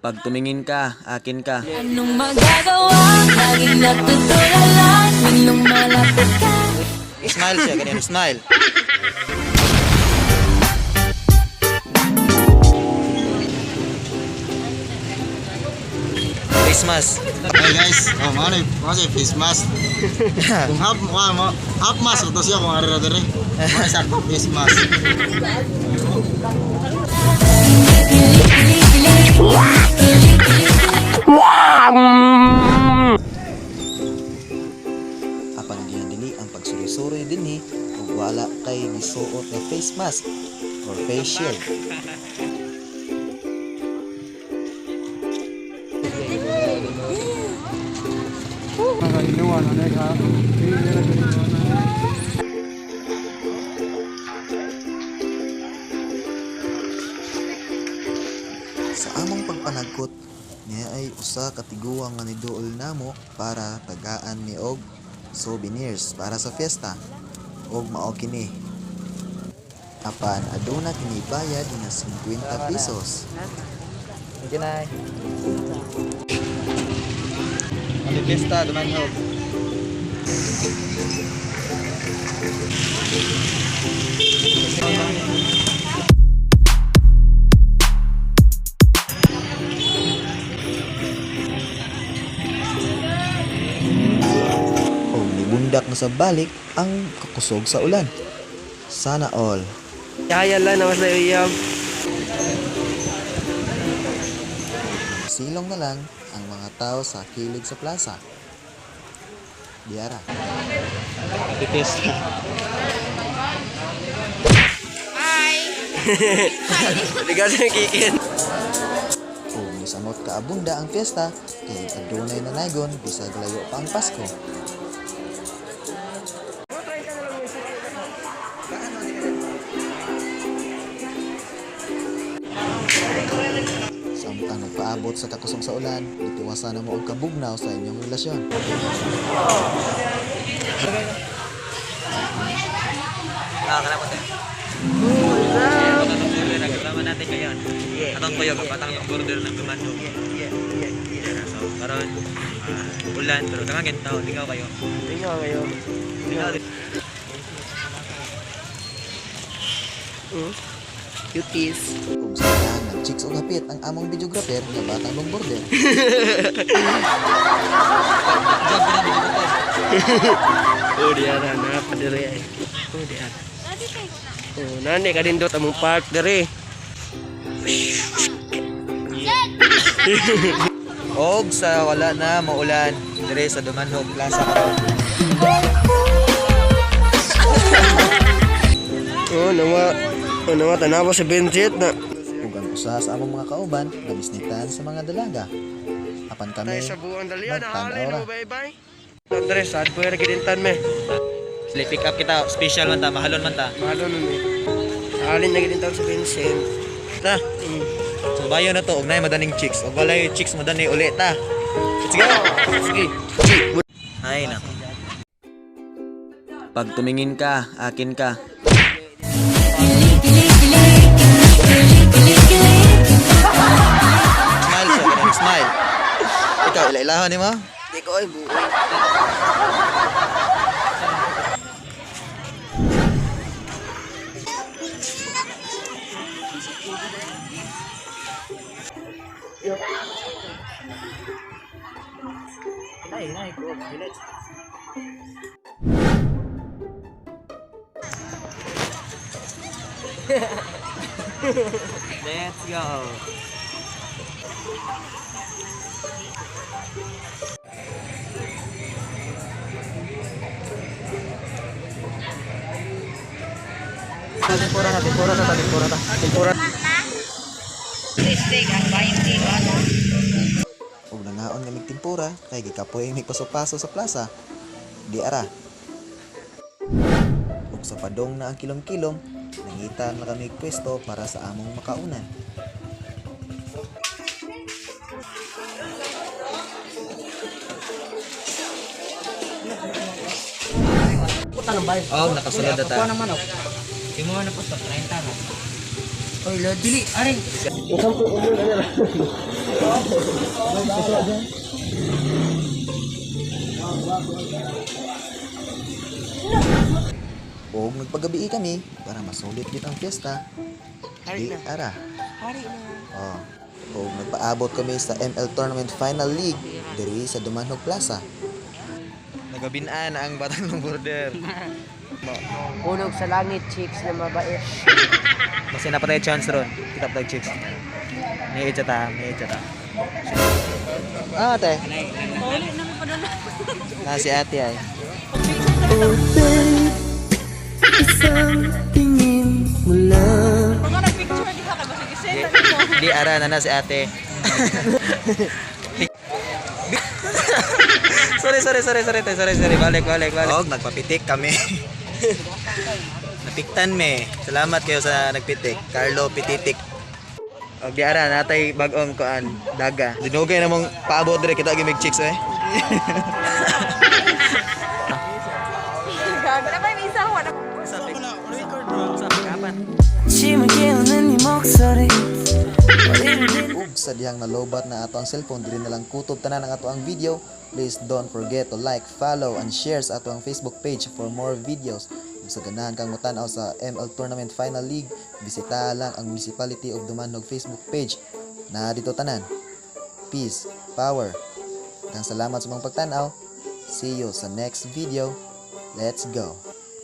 Pag tumingin ka, akin ka. Anong magagawa? Laging natutulala tuwing lumalapit ka. Smile siya, ganyan, smile. Face mask. Hey guys, mana masih face mask. Kung half mask ito siya kung ara dire. Mana sa face mask. Apan ginadili ang pagsuroy-suroy dinhi ug wala kay gisuot nga face mask or face shield. Sa among pagpanagkot niya ay usa ka tiguang nga niduol namo para tagaan ni og souvenirs para sa fiesta og mao kini. Apan aduna kini bayad nga 50 pesos. Okay na. Ang fiesta duman ho. Bundak na sa balik ang kakusog sa ulan. Sana all. Kaya lang naman sa iyo. Silong na lang ang mga tao sa kilid sa plaza. Diara. Titis. Hindi ka siya kikin. Kung misamot ka abunda ang fiesta, kay adunay na naygon bisag layo pa ang Pasko. Samtang nagpaabot sa kakusog sa ulan, itiwasan na mo og kabugnaw sa inyong relasyon. Nagkalaman natin ngayon. Atong tuyo, kapatang yung border ng Dumando. So, karon ulan, pero kamagin tao, tingaw kayo. Tingnan kayo. Cuties. Kung saan nag-chicks o hapit ang among videographer nga batang long border. Oh, diyan na padere ay. Oh, diyan. Oh, nani ka din dot among park dere. Og sa wala na maulan dire sa Dumanhog Plaza karon. Nawa tanawa sa Benjet na. Ug ang usa sa among mga kauban nabisnitan sa mga dalaga. Apan kami Tayo sa buong dalian na nagtanaw halin ra. mo bye-bye. Andres, sad po yung gilintan me. Slip pick up kita, special man ta, mahalon man ta. Mahalo nun eh. Halin na gilintan sa Vincent. Ta. So bayo na to, og nay madaning chicks. Og walay chicks madani uli ta. Let's go. Sige. Ay na. Pag tumingin ka, akin ka. Smile siya, ganyan, smile. Ikaw, ilailahon ni mo? Di ko ay buo. Let's go. Tempura. Ug nangaon nga mig tempura kay gikapoy mig paso-paso sa plaza. Di ara. Ug sa padong na ang kilom-kilom, nangitan na kami pwesto para sa among makaunan. Oh, nakasulod na ta. Kuha naman ako. Yung mga napos, 30 na. Oy, Lord. Dili, aring. Ang sampo ko yun, ano lang. O nagpagabi kami para masulit dit ang fiesta. Hari Di na. ara. Hari na. Oh. O nagpaabot kami sa ML Tournament Final League diri sa Dumanhog Plaza. Nagabinaan ang batang ng border. Punog sa langit, chicks na mabait. Kasi napatay chance ron. Kita patay chicks. May edya ta. Ah, ate. Na si ate ay. Di ara na si ate. sorry. Balik. Og nagpapitik kami. Napiktan me. Salamat kayo sa nagpitik. Carlo Pititik. Og di ara natay bag-ong kuan daga. Dinugay namong paabot dire kita gimig chicks eh. Ug sa dihang nalobat na ato ang cellphone dili na lang kutob tanan ang ato ang video. Please don't forget to like, follow and share sa ato ang Facebook page for more videos. Kung sa ganahan kang mutan-aw sa ML Tournament Final League, bisita lang ang Municipality of Dumanhog Facebook page. Na dito tanan. Peace, power. Daghang salamat sa mga pagtan-aw. See you sa next video. Let's go.